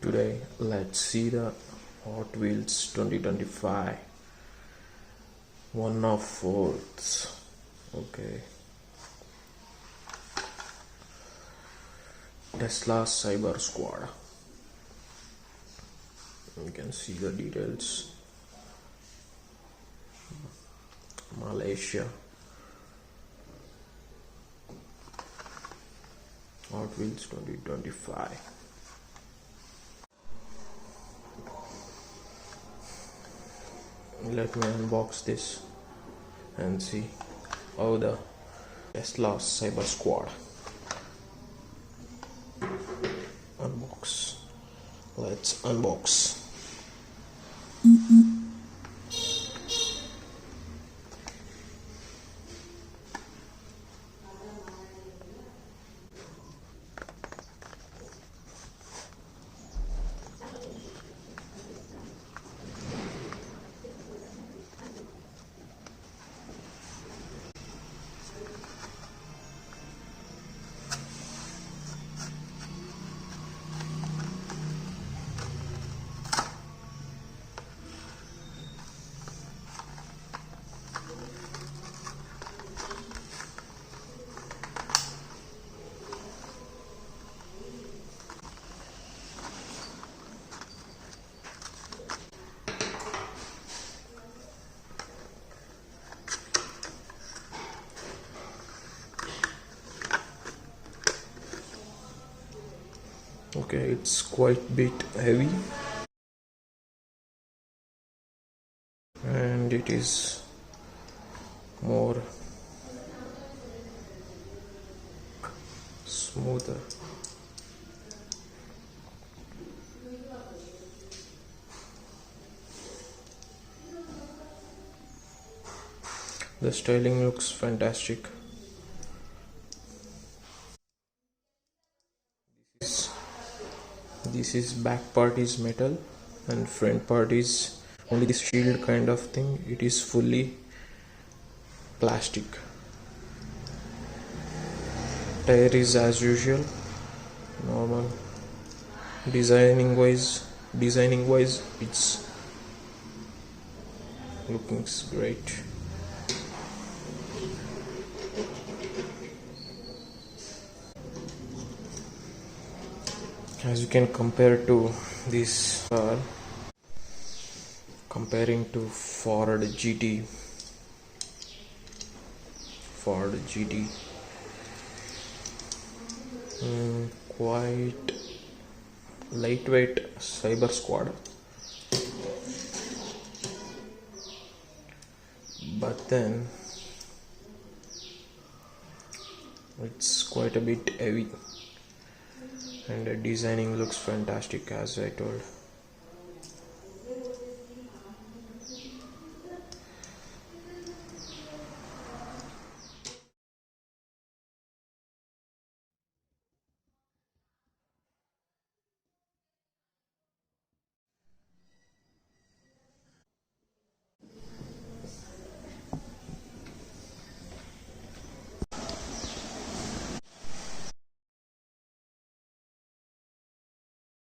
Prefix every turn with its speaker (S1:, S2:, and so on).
S1: Today let's see the Hot Wheels 2025 one of fourths. Okay, Tesla Cyber Squad. You can see the details. Malaysia. Hot Wheels 2025. Let me unbox this and see how the Tesla Cyber Squad unbox. Let's unbox. Okay, it's quite bit heavy and it is more smoother. The styling looks fantastic. This is back part is metal and front part is only this shield kind of thing. It is fully plastic. Tire is as usual, normal. Designing wise it's looking great. As you can compare to this car, comparing to Ford GT, quite lightweight Cyber Squad, but then it's quite a bit heavy. And the designing looks fantastic, as I told.